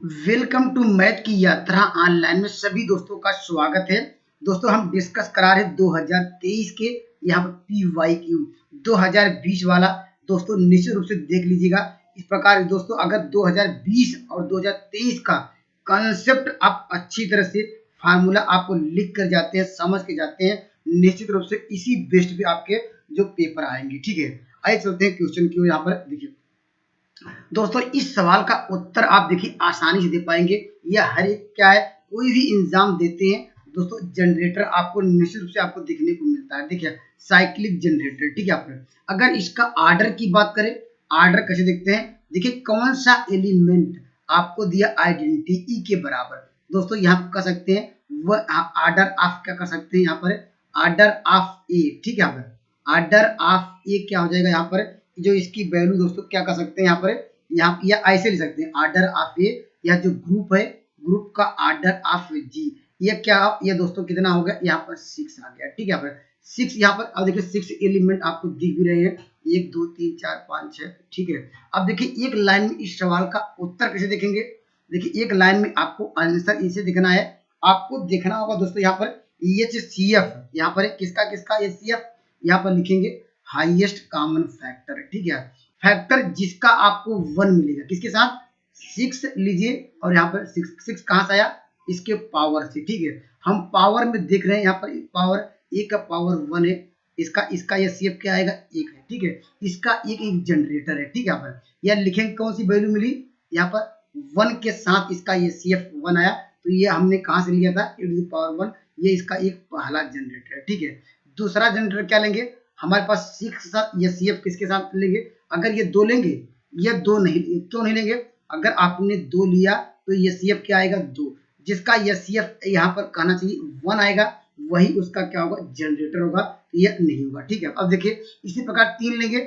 Welcome to math की यात्रा online में सभी दोस्तों का स्वागत है। दोस्तों हम डिस्कस करा रहे 2023 के यहाँ पर PYQ 2020 वाला। दोस्तों निश्चित रूप से देख लीजिएगा। इस प्रकार दोस्तों अगर 2020 और 2023 का कंसेप्ट आप अच्छी तरह से फार्मूला आपको लिख कर जाते हैं, समझ के जाते हैं, निश्चित रूप से इसी बेस्ट पे आपके जो पेपर आएंगे। ठीक है, आइए चलते हैं क्वेश्चन की। यहाँ पर देखिए दोस्तों, इस सवाल का उत्तर आप देखिए आसानी से दे पाएंगे। यह हर एक क्या है, कोई भी एग्जाम देते हैं दोस्तों, जनरेटर आपको निश्चित रूप से आपको देखने को मिलता है। देखिए साइक्लिक जनरेटर, ठीक है। आप अगर इसका आर्डर की बात करें, आर्डर कैसे देखते हैं, देखिए कौन सा एलिमेंट आपको दिया आइडेंटिटी के बराबर। दोस्तों यहाँ कह सकते हैं वह आर्डर ऑफ, क्या कर सकते हैं यहाँ पर, आर्डर ऑफ ए। ठीक है, आर्डर ऑफ ए क्या हो जाएगा यहाँ पर, जो इसकी वैल्यू दोस्तों क्या कर सकते हैं यहाँ पर, यहाँ या ऐसे लिख सकते हैं आर्डर ऑफ ए, या जो ग्रुप है ग्रुप का आर्डर ऑफ जी। ये क्या, ये दोस्तों कितना हो गया यहाँ पर 6 आ गया। ठीक है, यहाँ पर 6, यहाँ पर अब देखिए 6 एलिमेंट आपको दिख भी रहे हैं, 1 2 3 4 5 6। ठीक है, अब देखिए एक लाइन में इस सवाल का उत्तर कैसे देखेंगे। देखिए एक लाइन में आपको आंसर इसे दिखना है, आपको देखना होगा दोस्तों यहाँ पर HCF, यहाँ पर किसका किसका HCF, यहाँ पर लिखेंगे हाईएस्ट कॉमन फैक्टर। ठीक है, फैक्टर जिसका आपको 1 मिलेगा, किसके साथ 6 लीजिए, और यहाँ पर 6 कहाँ से आया, इसके पावर से। ठीक है, हम पावर में देख रहे हैं, यहाँ पर पावर ए का पावर 1 है, इसका इसका HCF क्या आएगा 1 है। ठीक है, इसका एक जनरेटर है। ठीक है, यहाँ पर यह लिखेंगे कौन सी वैल्यू मिली, यहाँ पर 1 के साथ इसका HCF 1 आया, तो ये हमने कहाँ से लिया था e⁻1, ये इसका एक पहला जनरेटर है। ठीक है, दूसरा जनरेटर क्या लेंगे, हमारे पास 6 के साथ HCF किसके साथ लेंगे, अगर ये 2 लेंगे, ये 2 नहीं, क्यों नहीं लेंगे, अगर आपने 2 लिया तो HCF क्या आएगा 2, जिसका HCF यहाँ पर कहना चाहिए 1 आएगा, वही उसका क्या होगा जनरेटर होगा, तो यह नहीं होगा। ठीक है, अब देखिए इसी प्रकार 3 लेंगे,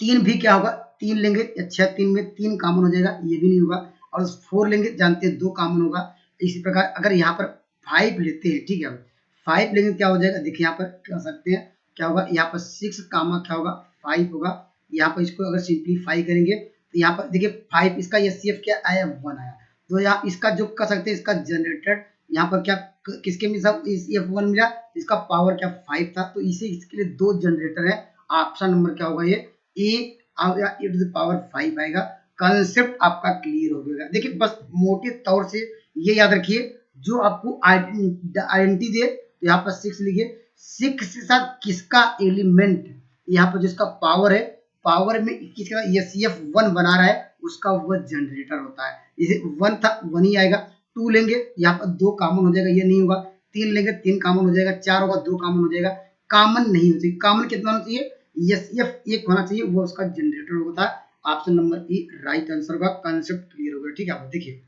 3 भी क्या होगा, 3 लेंगे, अच्छा 3 में 3 कॉमन हो जाएगा, ये भी नहीं होगा, और 4 लेंगे, जानते हैं 2 कॉमन होगा। इसी प्रकार अगर यहाँ पर 5 लेते हैं, ठीक है, 5 लेंगे क्या हो जाएगा, देखिए यहाँ पर कह सकते हैं क्या होगा, यहाँ पर 6 कामा क्या होगा 5 होगा। यहाँ पर इसको अगर सिंप्लीफाई करेंगे तो यहाँ पर देखिए 5, इसका HCF क्या आया 1 आया, तो यहाँ इसका जो कर सकते हैं इसका जनरेटर, यहाँ पर क्या किसके में सब HCF 1 मिला, इसका पावर क्या 5 था, तो इसे इसके लिए 2 जनरेटर है। ऑप्शन नंबर क्या होगा, ये ए e⁻5 आएगा। कंसेप्ट आपका क्लियर हो गया। देखिए बस मोटे तौर से ये याद रखिए, जो आपको आइडेंटिटी दे तो यहाँ पर 6 लिखिए, 6 के साथ किसका एलिमेंट, यहाँ पर जिसका पावर है, पावर में किसका HCF 1 बना रहा है, उसका वह जनरेटर होता है। जैसे 1 था 1 ही आएगा। 2 लेंगे, यहाँ पर 2 कॉमन हो जाएगा, ये नहीं होगा। 3 लेंगे 3 कॉमन हो जाएगा, 4 होगा 2 कॉमन हो जाएगा, कॉमन नहीं हो चाहिए। कॉमन कितना होना चाहिए, HCF 1 होना चाहिए, वो उसका जनरेटर होता है। Option number A right answer का। कंसेप्ट क्लियर हो गया। ठीक है, आप देखिए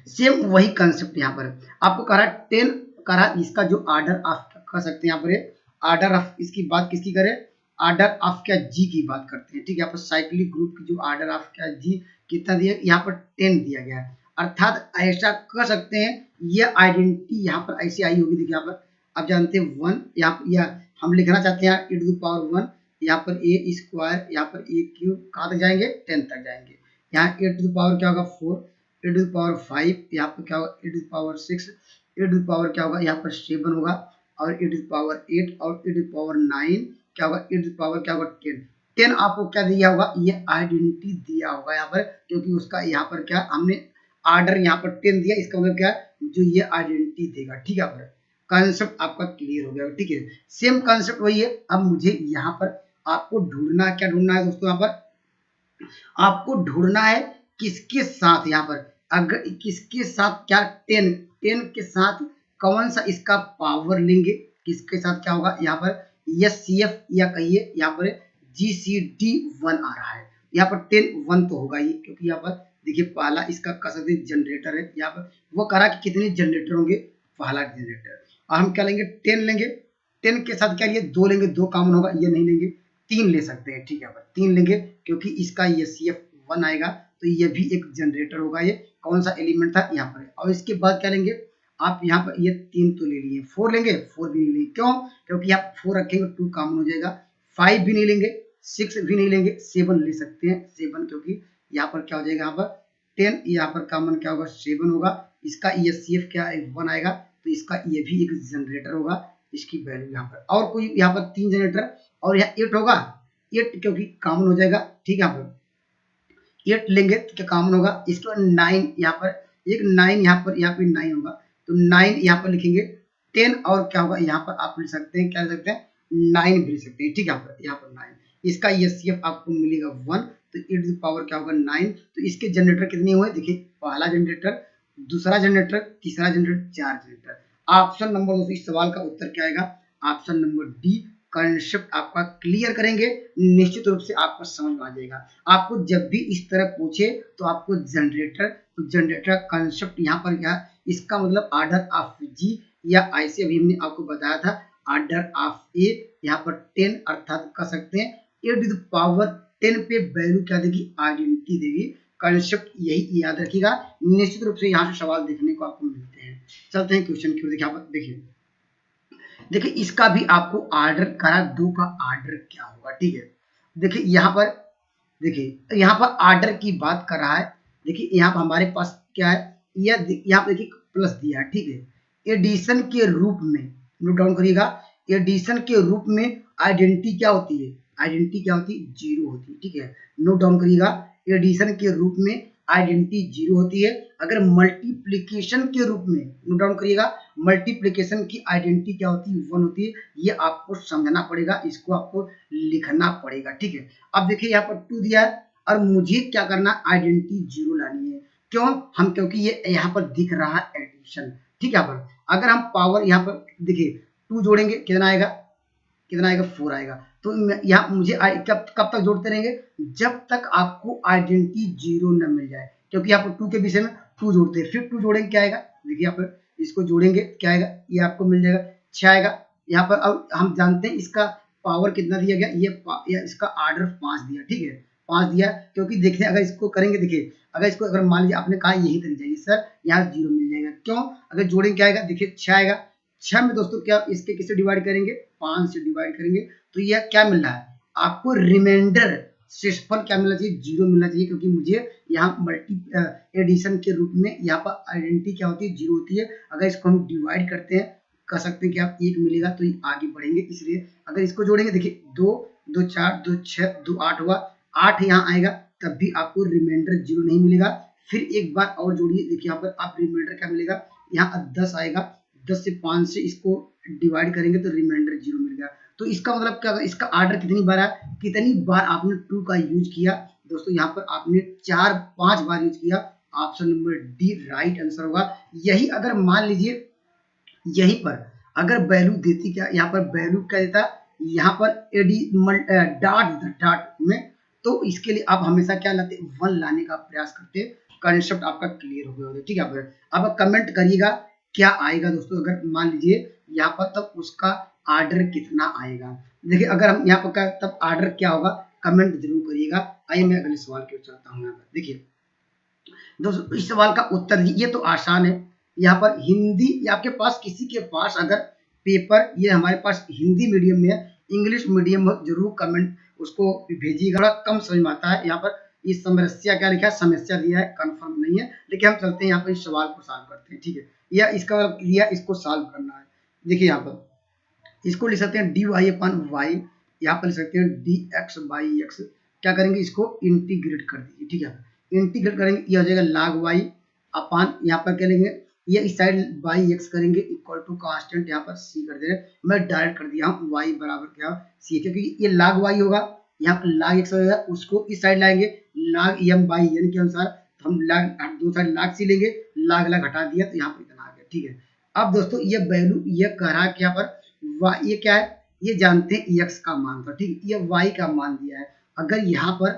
सेम वही कंसेप्ट यहाँ पर आपको कह रहा है 10 कह रहा है, इसका जो आर्डर ऑफ कर सकते हैं यहाँ पर, आर्डर ऑफ इसकी बात किसकी करें, आर्डर ऑफ क्या जी की बात करते हैं। ठीक है, यहाँ पर साइक्लिक ग्रुप की जो आर्डर ऑफ क्या जी कितना दिया, यहाँ पर 10 दिया गया है, अर्थात ऐसा कर सकते हैं ये आइडेंटिटी यहाँ पर ऐसी आई होगी। देखिए यहाँ पर आप जानते हैं 1, यहाँ हम लिखना चाहते हैं e⁻1, यहाँ पर a², यहाँ पर a³ कहाँ तक जाएंगे 10 तक जाएंगे। यहाँ a² क्या होगा 4, e⁻5, यहाँ पर क्या होगा e⁻6, e⁻ क्या होगा यहाँ पर 7 होगा, और e⁻8 और e⁻9 क्या होगा, e⁻ क्या होगा 10। 10 आपको क्या दिया होगा, ये आइडेंटिटी दिया होगा यहाँ पर, क्योंकि उसका यहाँ पर क्या हमने आर्डर यहाँ पर 10 दिया, इसका मतलब क्या जो ये आइडेंटिटी देगा। ठीक है, पर कंसेप्ट आपका क्लियर हो गया। ठीक है, सेम कंसेप्ट वही है। अब मुझे यहाँ पर आपको ढूंढना, क्या ढूंढना है दोस्तों, यहाँ पर आपको ढूंढना है किसके साथ, यहाँ पर अगर किसके साथ क्या 10 के साथ कौन सा इसका पावर लेंगे, किसके साथ क्या होगा, यहाँ पर HCF या कहिए यहाँ पर GCD 1 आ रहा है, यहाँ पर 10 1 तो होगा ही, क्योंकि यहाँ पर देखिए पहला इसका कह सकते हैं जनरेटर है। यहाँ पर वो कह कि कितने जनरेटर होंगे, पहला जनरेटर, और हम क्या लेंगे 10 लेंगे, 10 के साथ क्या लिए 2 लेंगे, 2 कॉमन होगा, ये नहीं लेंगे, 3 ले सकते हैं। ठीक है, पर 3 लेंगे क्योंकि इसका HCF 1 आएगा, तो ये भी एक जनरेटर होगा। ये कौन सा एलिमेंट था यहाँ पर, और इसके बाद क्या लेंगे आप, यहाँ पर ये 3 तो ले लिए, 4 लेंगे, 4 भी नहीं लेंगे, क्यों, क्योंकि आप 4 रखेंगे 2 कॉमन हो जाएगा। 5 भी नहीं लेंगे, 6 भी नहीं लेंगे, 7 ले सकते हैं, 7 क्योंकि यहाँ पर क्या हो जाएगा, यहाँ पर 10, यहाँ पर कॉमन क्या होगा 7 होगा, इसका ESCF क्या है 1 आएगा, तो इसका ये भी एक जनरेटर होगा, इसकी वैल्यू यहाँ पर। और कोई यहाँ पर 3 जनरेटर और यहाँ 8 होगा, 8 क्योंकि कॉमन हो जाएगा, ठीक है। यहाँ पर 8 लेंगे तो क्या कॉमन होगा, इसके बाद 9 यहाँ पर, एक 9 यहाँ पर 9 होगा, तो 9 यहाँ पर लिखेंगे, 10 और क्या होगा यहाँ पर आप लिख सकते हैं, क्या लिख सकते हैं 9 भी लिख सकते हैं, ठीक है। यहाँ पर 9, इसका ESCF आपको मिलेगा 1, तो e⁻ क्या होगा 9। तो इसके जनरेटर कितने हुए देखिए, पहला जनरेटर, दूसरा जनरेटर, तीसरा जनरेटर, 4 जनरेटर। ऑप्शन नंबर दोस्तों इस सवाल का उत्तर क्या आएगा, ऑप्शन नंबर डी। कंसेप्ट आपका क्लियर करेंगे, निश्चित रूप से आपको समझ में आ जाएगा। आपको जब भी इस तरह पूछे तो आपको जनरेटर, तो जनरेटर कंसेप्ट यहाँ पर क्या, इसका मतलब ऑर्डर ऑफ जी, या ऐसे अभी हमने आपको बताया था ऑर्डर ऑफ ए, यहाँ पर 10 अर्थात कह सकते हैं e⁻10 पे वैल्यू क्या देगी, आइडेंटिटी देगी। कंसेप्ट यही याद रखिएगा, निश्चित रूप से यहाँ से सवाल देखने को आपको मिलते हैं। चलते हैं क्वेश्चन की ओर। देखिए इसका भी आपको ऑर्डर करा, 2 का ऑर्डर क्या होगा, ठीक है। देखिए यहाँ पर, देखिए यहाँ पर ऑर्डर की बात कर रहा है। देखिए यहाँ पर हमारे पास क्या है, यहाँ पर देखिए प्लस दिया है, ठीक है। एडिशन के रूप में नोट डाउन करिएगा, एडिशन के रूप में आइडेंटिटी क्या होती है, आइडेंटिटी क्या होती है 0 होती है, ठीक है। नोट डाउन करिएगा, एडिशन के रूप में आइडेंटिटी 0 होती है। अगर मल्टीप्लिकेशन के रूप में, नोट डाउन करिएगा, मल्टीप्लिकेशन की आइडेंटिटी क्या होती है 1 होती है। ये आपको समझना पड़ेगा, इसको आपको लिखना पड़ेगा, ठीक है। अब देखिए यहाँ पर 2 दिया है और मुझे क्या करना, आइडेंटिटी 0 लानी है। क्यों, हम क्योंकि ये यहाँ पर दिख रहा है एडिशन, ठीक है। यहाँ पर अगर हम पावर यहाँ पर देखिए 2 जोड़ेंगे कितना आएगा, 4 आएगा। तो यहाँ मुझे कब तक जोड़ते रहेंगे, जब तक आपको आइडेंटिटी 0 न मिल जाए। क्योंकि यहाँ पर 2 के विषय में 2 जोड़ते हैं, फिर 2 जोड़ेंगे क्या आएगा, देखिए यहाँ पर इसको जोड़ेंगे क्या आएगा, ये आपको मिल जाएगा 6 आएगा। यहाँ पर अब हम जानते हैं इसका पावर कितना दिया गया, ये इसका ऑर्डर 5 दिया, ठीक है, 5 दिया। क्योंकि देखिए अगर इसको करेंगे, देखिए अगर इसको अगर मान लीजिए आपने कहा यही तरीका जाइए सर, यहाँ 0 मिल जाएगा। क्यों, अगर जोड़ेंगे क्या आएगा, देखिए 6 आएगा। 6 में दोस्तों क्या इसके किससे डिवाइड करेंगे, 5 से डिवाइड करेंगे, तो यह क्या मिल रहा है आपको, रिमाइंडर शेषफल क्या मिलना चाहिए, 0 मिलना चाहिए। क्योंकि मुझे यहाँ मल्टी एडिशन के रूप में यहाँ पर आइडेंटिटी क्या होती है 0 होती है। अगर इसको हम डिवाइड करते हैं, कह सकते हैं कि आप 1 मिलेगा, तो आगे बढ़ेंगे। इसलिए अगर इसको जोड़ेंगे, देखिए 2 2 4 2 6 2 8 हुआ, 8 यहाँ आएगा, तब भी आपको रिमाइंडर 0 नहीं मिलेगा। फिर एक बार और जोड़िए, देखिए यहाँ पर आप रिमाइंडर क्या मिलेगा, यहाँ 10 आएगा, 10 से 5 से इसको डिवाइड करेंगे तो रिमाइंडर 0 मिल गया। तो इसका मतलब क्या, इसका ऑर्डर कितनी बार है, कितनी बार आपने 2 का यूज किया दोस्तों, यहाँ पर आपने 4-5 बार यूज किया। Option number D right answer होगा। यही अगर मान लीजिए यहीं पर अगर वैल्यू देती, क्या यहाँ पर वैल्यू क्या देता, यहाँ पर एडी डॉट में, तो इसके लिए आप हमेशा क्या लाते, 1 लाने का प्रयास करते। कंसेप्ट आपका क्लियर हो गया होगा, ठीक है। अब कमेंट करिएगा क्या आएगा दोस्तों, अगर मान लीजिए यहाँ पर, तब उसका ऑर्डर कितना आएगा। देखिए अगर हम यहाँ पर तब ऑर्डर क्या होगा, कमेंट जरूर करिएगा। आइए मैं अगले सवाल की ओर चलता हूँ। यहाँ पर देखिए दोस्तों इस सवाल का उत्तर, ये तो आसान है। यहाँ पर हिंदी, आपके पास किसी के पास अगर पेपर, ये हमारे पास हिंदी मीडियम में है, इंग्लिश मीडियम में, जरूर कमेंट उसको भेजिएगा, थोड़ा कम समझ में आता है। यहाँ पर इस समस्या क्या लिखा है, समस्या दिया है, कंफर्म नहीं है, लेकिन हम चलते हैं यहाँ पर इस सवाल को सॉल्व करते हैं, ठीक है। या इसका दिया, इसको सॉल्व करना है। देखिए यहाँ पर इसको लिख सकते हैं dy/y, यहाँ पर लिख सकते हैं dx/x। क्या करेंगे, इसको इंटीग्रेट कर दीजिए, ठीक है। इंटीग्रेट करेंगे, ये हो जाएगा log y अपान, यहाँ पर क्या लेंगे, ये इस साइड बाई एक्स करेंगे, इक्वल टू कांस्टेंट यहाँ पर c कर दे रहे हैं। मैं डायरेक्ट कर दिया हूँ y बराबर क्या c, क्योंकि ये log y होगा, यहाँ पर log x होगा, उसको इस साइड लाएंगे log m/n के अनुसार। तो हम log, दो साइड log c लेंगे, log हटा दिया, तो यहाँ पर इतना आ गया, ठीक है। अब दोस्तों ये वैल्यू, ये कह रहा है कि यहाँ पर ये क्या है, ये जानते हैं x का मान था, ठीक है। ये y का मान दिया है। अगर यहाँ पर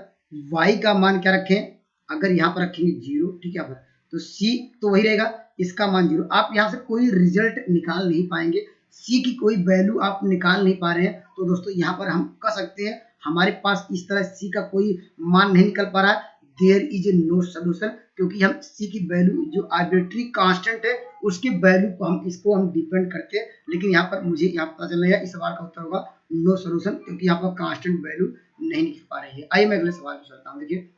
y का मान क्या रखें, अगर यहाँ पर रखेंगे 0, ठीक है, पर तो c तो वही रहेगा, इसका मान 0। आप यहाँ से कोई रिजल्ट निकाल नहीं पाएंगे, c की कोई वैल्यू आप निकाल नहीं पा रहे हैं, तो दोस्तों यहाँ पर हम कह सकते हैं हमारे पास इस तरह c का कोई मान नहीं निकल पा रहा है, देयर इज नो सोल्यूशन। क्योंकि हम c की वैल्यू जो आर्बिट्री कांस्टेंट है, उसकी वैल्यू को हम डिपेंड करते हैं। लेकिन यहाँ पर मुझे यहाँ पता चल रहा है, इस सवाल का उत्तर होगा नो सोल्यूशन, क्योंकि यहाँ पर कांस्टेंट वैल्यू नहीं निकल पा रही है। आइए मैं अगले सवाल को चलता हूँ। देखिए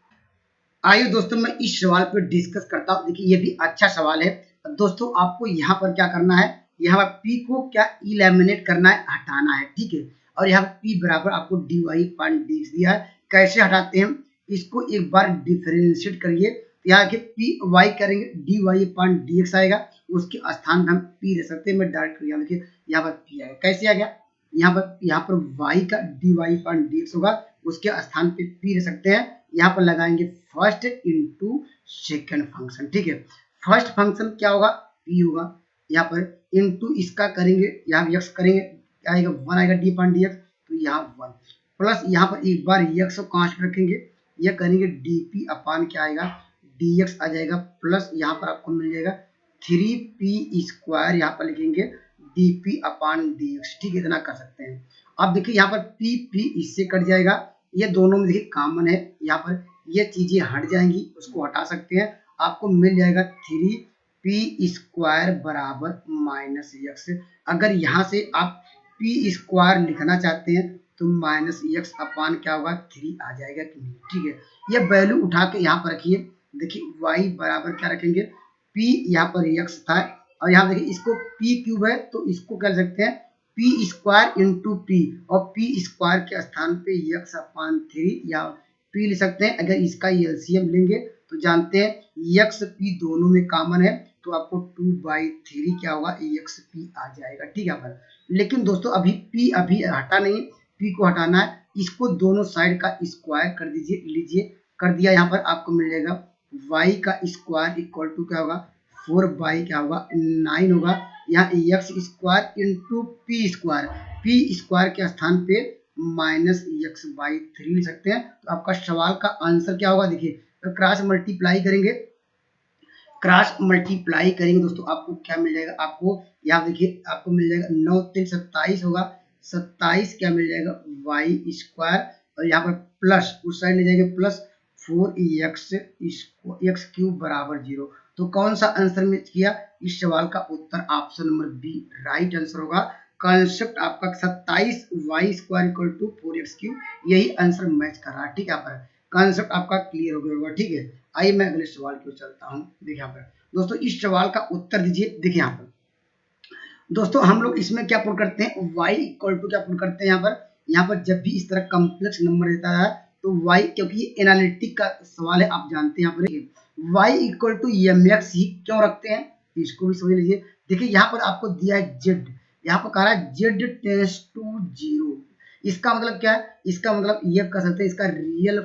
आइए दोस्तों मैं इस सवाल पर डिस्कस करता हूँ। देखिए ये भी अच्छा सवाल है दोस्तों। आपको यहाँ पर क्या करना है, यहाँ पर p को क्या इलेमिनेट करना है, हटाना है, ठीक है। और यहाँ पर p बराबर आपको dy पान dx दिया है। कैसे हटाते हैं, इसको एक बार डिफरेंशिएट करिए। तो यहाँ देखिए पी वाई करेंगे, dy पान dx आएगा, उसके स्थान पर हम p ले सकते हैं। मैं डायरेक्ट यहाँ देखिए यहाँ पर p आएगा। कैसे आ गया, यहाँ पर y का dy पान dx होगा, उसके स्थान पे p ले सकते हैं। यहाँ पर लगाएंगे फर्स्ट इंटू सेकेंड फंक्शन, ठीक है। फर्स्ट फंक्शन क्या होगा, p होगा, यहाँ पर इंटू इसका करेंगे, यहाँ x करेंगे, आएगा 1 आएगा डी पान डी एक्स, तो यहाँ 1 प्लस यहाँ पर एक बार x को कांस्टेंट रखेंगे, यह करेंगे dp अपान क्या आएगा dx आ जाएगा, प्लस यहाँ पर आपको मिल जाएगा 3p स्क्वायर, यहाँ पर लिखेंगे dp अपान dx, ठीक है। इतना कर सकते हैं। अब देखिए यहाँ पर p इससे कट जाएगा, ये दोनों में देखिए कॉमन है, यहाँ पर ये चीजें हट जाएंगी, उसको हटा सकते हैं। आपको मिल जाएगा 3p स्क्वायर बराबर माइनस एक्स। अगर यहाँ से आप p स्क्वायर लिखना चाहते हैं तो माइनस एक्स अपान क्या होगा 3 आ जाएगा कि नहीं, ठीक है। ये वैल्यू उठा के यहाँ पर रखिए। देखिए y बराबर क्या रखेंगे, p यहाँ पर x था, और यहाँ देखिए इसको p क्यूब है तो इसको कह सकते हैं p स्क्वायर इंटू p, और p स्क्वायर के स्थान पे x अपान 3 या p ले सकते हैं। अगर इसका एलसीएम लेंगे तो जानते हैं x p दोनों में कॉमन है, तो आपको 2/3 क्या होगा xp आ जाएगा, ठीक है। पर लेकिन दोस्तों अभी p अभी हटा नहीं, p को हटाना है, इसको दोनों साइड का स्क्वायर कर दीजिए, लीजिए कर दिया। यहाँ पर आपको मिल जाएगा y का स्क्वायर इक्वल टू क्या होगा 4 क्या होगा 9 होगा। यहाँ x square into P square के स्थान पे माइनस एक्स बाई 3 लिख सकते हैं। तो आपका सवाल का आंसर क्या होगा, देखिए तो क्रॉस मल्टीप्लाई करेंगे दोस्तों, आपको क्या मिल जाएगा, आपको यहाँ देखिए आपको मिल जाएगा 9 3 27 होगा, 27 क्या मिल जाएगा वाई स्क्वायर, और यहाँ पर प्लस उस साइड ले जाएंगे प्लस 4x क्यूब बराबर 0। तो कौन सा आंसर मैच किया, इस सवाल का उत्तर option number B right answer होगा। कॉन्सेप्ट आपका 27 y square equal to 4x cube, यही आंसर मैच कर रहा है, ठीक है। यहाँ पर कॉन्सेप्ट आपका क्लियर हो गया होगा, ठीक है। आइए मैं अगले सवाल की ओर चलता हूँ। देखिए यहाँ पर दोस्तों इस सवाल का उत्तर दीजिए। देखिए यहाँ पर दोस्तों हम लोग इसमें क्या पुट करते हैं, y इक्वल टू क्या पुट करते हैं, यहाँ पर जब भी इस तरह कॉम्प्लेक्स नंबर देता है तो y, क्योंकि ये एनालिटिक का सवाल है आप जानते हैं, यहाँ पर y इक्वल टू mx ही क्यों रखते हैं, इसको भी समझ लीजिए। देखिए यहाँ पर आपको दिया है z, यहाँ पर कह रहा है z टेंड्स टू 0। इसका मतलब क्या है, इसका मतलब ये कह सकते हैं इसका रियल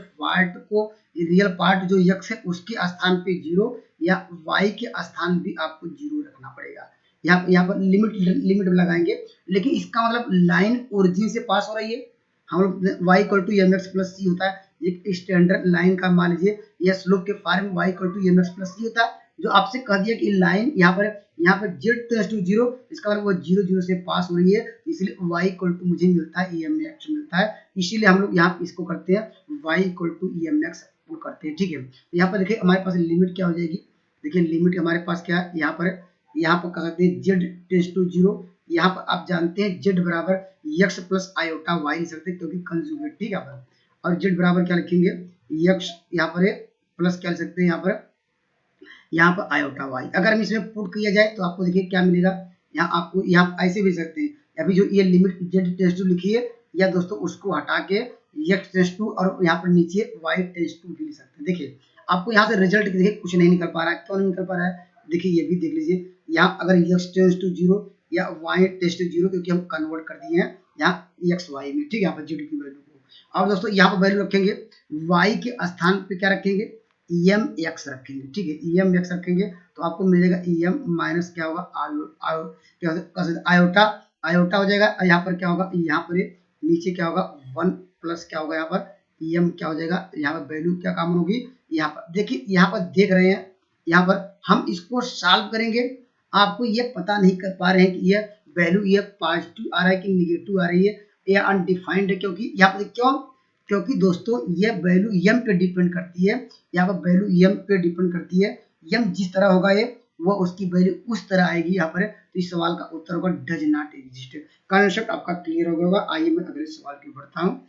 पार्ट जो x है उसके स्थान पे 0, या y के स्थान भी आपको 0 रखना पड़ेगा। यहाँ पर लिमिट लगाएंगे, लेकिन इसका मतलब लाइन ओरिजिन से पास हो रही है। हम लोग y equal to mx plus c होता है, एक स्टैंडर्ड लाइन का मान लीजिए, यह स्लोप के form y equal to mx plus c होता है, जो आपसे कह दिया कि लाइन यहाँ पर z टेंड्स टू 0, इसका मतलब वो 0 0 से पास हो रही है, इसलिए y इक्वल टू मुझे मिलता है mx मिलता है, इसीलिए हम लोग यहाँ इसको करते हैं y इक्वल टू mx करते हैं, ठीक है। यहाँ पर देखिए हमारे पास लिमिट क्या हो जाएगी, देखिए लिमिट हमारे पास क्या है, यहाँ पर कह सकते हैं z टेंड्स टू 0, यहाँ पर आप जानते हैं z बराबर x प्लस आयोटा y लिख सकते हैं क्योंकि कंजुगेट, ठीक है। और z बराबर क्या लिखेंगे x, यहाँ पर प्लस क्या लिख सकते हैं, यहाँ पर आयोटा y। अगर हम इसमें पुट किया जाए तो आपको देखिए क्या मिलेगा, यहाँ आपको यहाँ ऐसे भी सकते हैं, अभी जो ये लिमिट z टेंड्स टू लिखी है, या दोस्तों उसको हटा के x टेंड्स टू और यहाँ पर नीचे y टेंड्स टू भी लिख सकते हैं। देखिए आपको यहाँ से रिजल्ट देखिए कुछ नहीं निकल पा रहा है, क्यों नहीं निकल पा रहा है, देखिए ये भी देख लीजिए, यहाँ अगर x टेंड्स टू 0 या y टेंड्स टू 0, क्योंकि हम कन्वर्ट कर दिए हैं यहाँ x y में, ठीक है। यहाँ पर z की वैल्यू को, अब दोस्तों यहाँ पर वैल्यू रखेंगे, y के स्थान पे क्या रखेंगे mx रखेंगे, ठीक है। mx रखेंगे तो आपको मिल जाएगा माइनस क्या होगा आयोटा हो जाएगा, यहाँ पर क्या होगा, यहाँ पर नीचे क्या होगा 1 प्लस क्या होगा, यहाँ पर क्या हो जाएगा, यहाँ पर वैल्यू क्या कॉमन होगी, यहाँ पर देखिए यहाँ पर देख रहे हैं, यहाँ पर हम इसको सॉल्व करेंगे, आपको ये पता नहीं कर पा रहे हैं कि ये वैल्यू ये पॉजिटिव आ रहा है कि निगेटिव आ रही है, या अनडिफाइंड है, क्योंकि यहाँ पर क्योंकि दोस्तों ये वैल्यू m पे डिपेंड करती है, यहाँ पर वैल्यू m पे डिपेंड करती है, m जिस तरह होगा ये वो उसकी वैल्यू उस तरह आएगी यहाँ पर। तो इस सवाल का उत्तर होगा डज नॉट एग्जिस्ट। कॉन्सेप्ट आपका क्लियर हो गया होगा। आइए मैं अगले सवाल की बढ़ता हूँ।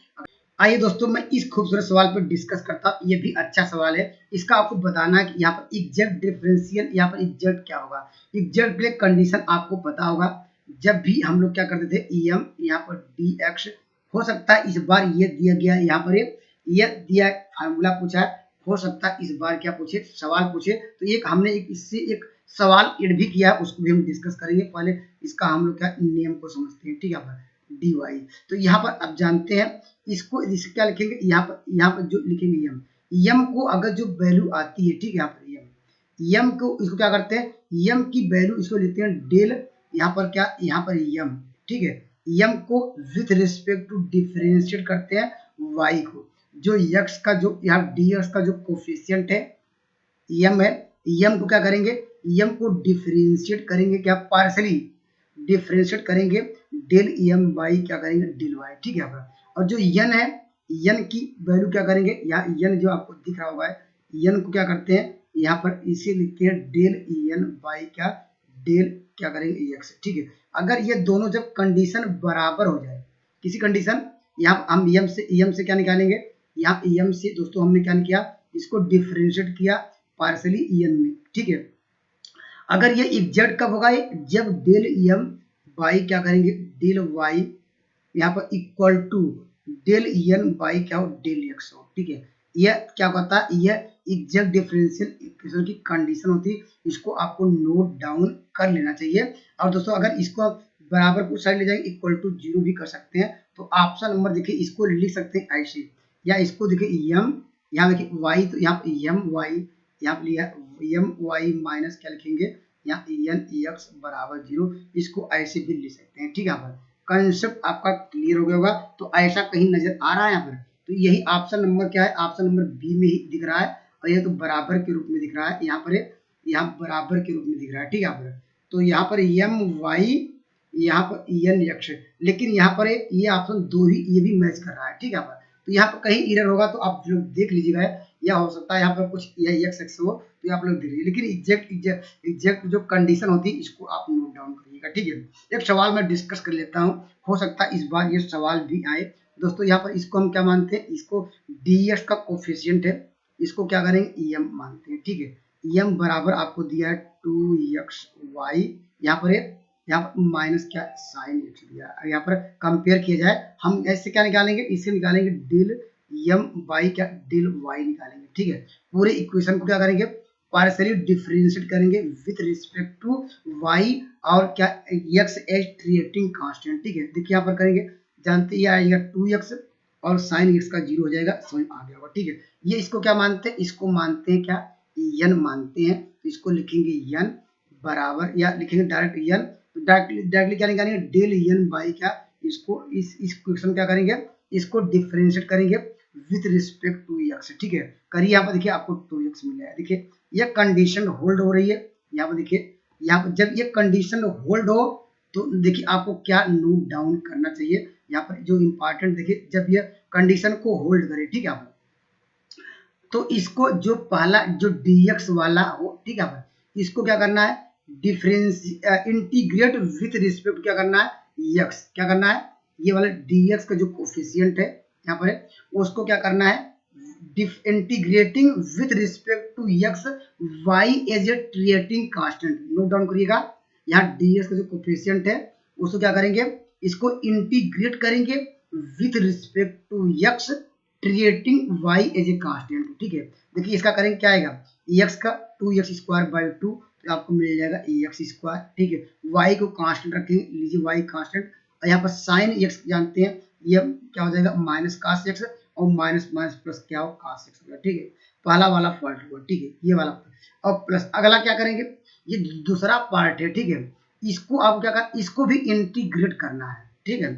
आइए दोस्तों, मैं इस खूबसूरत सवाल पर डिस्कस करता हूँ। ये भी अच्छा सवाल है। इसका आपको बताना है कि यहाँ पर एग्जैक्ट डिफरेंशियल, यहाँ पर एग्जैक्ट क्या होगा। एग्जैक्ट के लिए कंडीशन आपको पता होगा। जब भी हम लोग क्या करते थे, em यहाँ पर dx, हो सकता है इस बार ये दिया गया, यहाँ पर ये दिया फार्मूला पूछा है, हो सकता है इस बार क्या पूछे, सवाल पूछे। तो एक हमने इससे एक सवाल एड भी किया है, उसको भी हम डिस्कस करेंगे। पहले इसका हम लोग क्या नियम को समझते हैं, ठीक है। dy, तो यहाँ पर आप जानते हैं इसको, इसे क्या लिखेंगे, यहाँ पर जो लिखेंगे यम को अगर जो वैल्यू आती है, ठीक है, यहाँ पर यम को इसको क्या करते हैं, यम की वैल्यू इसको लिखते हैं डेल, यहाँ पर क्या, यहाँ पर यम, ठीक है। यम को विथ रिस्पेक्ट टू डिफरेंशिएट करते हैं वाई को, जो यक्स का जो यहाँ डीएक्स का जो कोफिशिएंट है यम है, यम को क्या करेंगे, यम को डिफरेंशिएट करेंगे, क्या पार्शली डिफरेंशिएट करेंगे डेल एम बाई क्या करेंगे, डेल वाई, ठीक है। और जो यन है, यन की वैल्यू क्या करेंगे, यहाँ यन जो आपको दिख रहा होगा, यन को क्या करते हैं, यहाँ पर इसे लिखते हैं डेल एन बाई क्या, डेल क्या करेंगे एक्स, ठीक है। अगर ये दोनों जब कंडीशन बराबर हो जाए, किसी कंडीशन, यहाँ हम एम से क्या निकालेंगे, यहाँ एम से दोस्तों हमने क्या किया, इसको डिफरेंशिएट किया पार्शली एन में, ठीक है। अगर ये एग्जैक्ट कब होगा, जब डेल एम बाई क्या करेंगे, डेल वाई यहाँ पर equal to del N by क्या हो, डेल एक्स हो, ठीक है। यह क्या होता है, यह एग्जैक्ट डिफरेंशियल इक्वेशन की कंडीशन होती है। इसको आपको नोट डाउन कर लेना चाहिए। और दोस्तों अगर इसको बराबर कुछ साइड ले जाएंगे, इक्वल टू 0 भी कर सकते हैं। तो ऑप्शन नंबर देखिए, इसको लिख सकते हैं ऐसे, या इसको देखिए यम, यहाँ देखिए वाई, तो यहाँ पे यम वाई, यहाँ पे लिया एम वाई माइनस क्या लिखेंगे, यहाँ एन एक्स बराबर 0, इसको ऐसे भी लिख सकते हैं, ठीक है। यहाँ पर कंसेप्ट आपका क्लियर हो गया होगा। तो ऐसा कहीं नजर आ रहा है यहाँ पर, तो यही ऑप्शन नंबर क्या है, ऑप्शन नंबर बी में ही दिख रहा है। और ये तो बराबर के रूप में दिख रहा है, यहाँ पर यहाँ बराबर के रूप में दिख रहा है, ठीक है। यहाँ पर तो यहाँ पर एम वाई, यहाँ पर एन एक्स, लेकिन यहाँ पर ये ऑप्शन 2 ही ये भी मैच कर रहा है, ठीक है। यहाँ पर तो यहाँ पर कहीं एरर होगा तो आप लोग देख लीजिएगा, या हो सकता है यहाँ पर कुछ एक्स एक्स हो, तो आप लोग देखिए। लेकिन एग्जैक्ट जो कंडीशन होती है, इसको आप नोट डाउन करिएगा, ठीक है। एक सवाल मैं डिस्कस कर लेता हूँ, हो सकता है इस बार ये सवाल भी आए। दोस्तों यहाँ पर इसको हम क्या मानते हैं, इसको डीएक्स का कोफिशिएंट है, इसको क्या करेंगे, एम मानते हैं, ठीक है। एम बराबर आपको दिया है 2xy, यहाँ पर माइनस क्या साइन एक्स दिया है। यहाँ पर कंपेयर किया जाए, हम ऐसे क्या निकालेंगे, इसे निकालेंगे डेल एम बाई क्या, डेल वाई निकालेंगे, ठीक है। पूरे इक्वेशन को क्या करेंगे, पार्शियली डिफरेंशिएट करेंगे विथ रिस्पेक्ट टू वाई और क्या एक्स एज क्रिएटिंग कांस्टेंट, ठीक है। देखिए यहाँ पर करेंगे, जानते ही आएगा 2x और साइन एक्स का 0 हो जाएगा, समझ आ गया होगा, ठीक है। ये इसको क्या मानते हैं, इसको मानते हैं क्या, यन मानते हैं। तो इसको लिखेंगे यन बराबर, या लिखेंगे डायरेक्ट यन, तो डायरेक्टली क्या निकालेंगे, डेल एन बाई क्या, इसको इस क्वेश्चन क्या करेंगे, इसको डिफरेंशिएट करेंगे विथ रिस्पेक्ट टू एक्स, ठीक है। करिए यहाँ पर देखिए, आपको 2x मिल जाएगा। देखिए ये कंडीशन होल्ड हो रही है, यहाँ पर देखिए, यहाँ पर जब ये कंडीशन होल्ड हो तो देखिए आपको क्या नोट डाउन करना चाहिए। यहाँ पर जो इंपॉर्टेंट देखिए, जब ये कंडीशन को होल्ड करे, ठीक है, तो इसको जो पहला जो dx वाला हो, ठीक है, इसको क्या करना है, डिफरेंस इंटीग्रेट विथ रिस्पेक्ट क्या करना है, x, क्या करना है, ये वाला dx का जो कोफिशिएंट है यहाँ पर है, उसको क्या करना है, integrating with respect to x y as a creating constant. Note down करिएगा, यहाँ dx का जो कोफिशिएंट है उसको क्या करेंगे, इसको इंटीग्रेट करेंगे with respect to x creating y as a constant, ठीक है। देखिए इसका करेंगे, क्या आएगा, x का 2x स्क्वायर बाई 2, तो आपको मिल जाएगा एक्स स्क्वायर, ठीक है। y को कांस्टेंट रखेंगे, लीजिए y कांस्टेंट, और यहाँ पर साइन x जानते हैं, ये क्या हो जाएगा, माइनस कास एक्स, और माइनस माइनस प्लस क्या हो, कास एक्स होगा, ठीक है। पहला वाला फॉल्ट हुआ, ठीक है, ये वाला, और प्लस अगला क्या करेंगे, ये दूसरा पार्ट है, ठीक है। इसको आप क्या कर, इसको भी इंटीग्रेट करना है, ठीक है।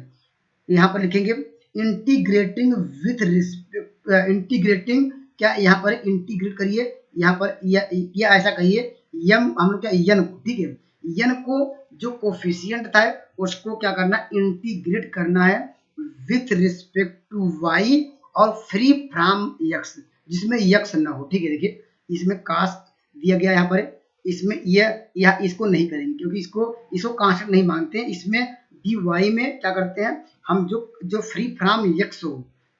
यहाँ पर लिखेंगे इंटीग्रेटिंग विथ रिस्पेक्ट, इंटीग्रेटिंग क्या, यहाँ पर इंटीग्रेट करिए, यहाँ पर ये ऐसा कहिए, यम हम लोग क्या, यन को, ठीक है, यन को जो कोफिशिएंट था उसको क्या करना, इंटीग्रेट करना है विथ रिस्पेक्ट टू वाई और फ्री फ्रॉम एक्स, जिसमें एक्स ना हो, ठीक है। देखिए इसमें कास दिया गया, यहाँ पर इसमें यह इसको नहीं करेंगे, क्योंकि इसको कांस्टेंट नहीं मानते हैं। इसमें dy में क्या करते हैं हम, जो फ्री फ्रॉम एक्स हो,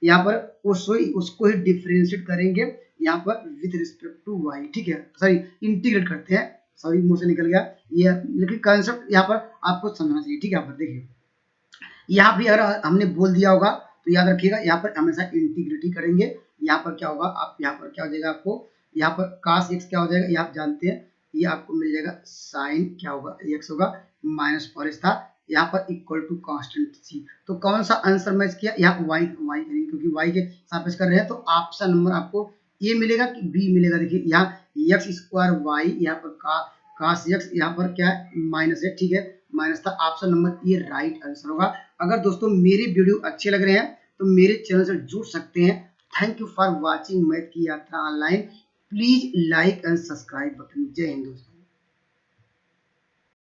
यहाँ पर उसको ही डिफरेंशिएट करेंगे यहाँ पर विथ रिस्पेक्ट टू वाई, ठीक है, सॉरी इंटीग्रेट करते हैं, सॉरी मुंह से निकल गया ये, लेकिन कंसेप्ट यहाँ पर आपको समझना चाहिए, ठीक है। यहाँ पर देखिए, यहाँ भी अगर हमने बोल दिया होगा तो याद रखिएगा, यहाँ पर हमेशा इंटीग्रेटी करेंगे। यहाँ पर क्या होगा, आप यहाँ पर क्या हो जाएगा, आपको यहाँ पर cos x क्या हो जाएगा, ये आप जानते हैं, ये आपको मिल जाएगा साइन क्या होगा, x होगा माइनस फॉर था, यहाँ पर इक्वल टू कांस्टेंट c। तो कौन सा आंसर मैच किया, यहाँ y करेंगे क्योंकि y के सापेक्ष कर रहे हैं, तो ऑप्शन नंबर आपको ए मिलेगा कि बी मिलेगा। देखिए यहाँ x स्क्वायर वाई, यहाँ पर cos x, यहाँ पर क्या है माइनस है, ठीक है, माइनस था, option number A right answer होगा। अगर दोस्तों मेरे वीडियो अच्छे लग रहे हैं तो मेरे चैनल से जुड़ सकते हैं। Thank you for watching math की यात्रा online. Please like and subscribe button. जय हिंद दोस्तों।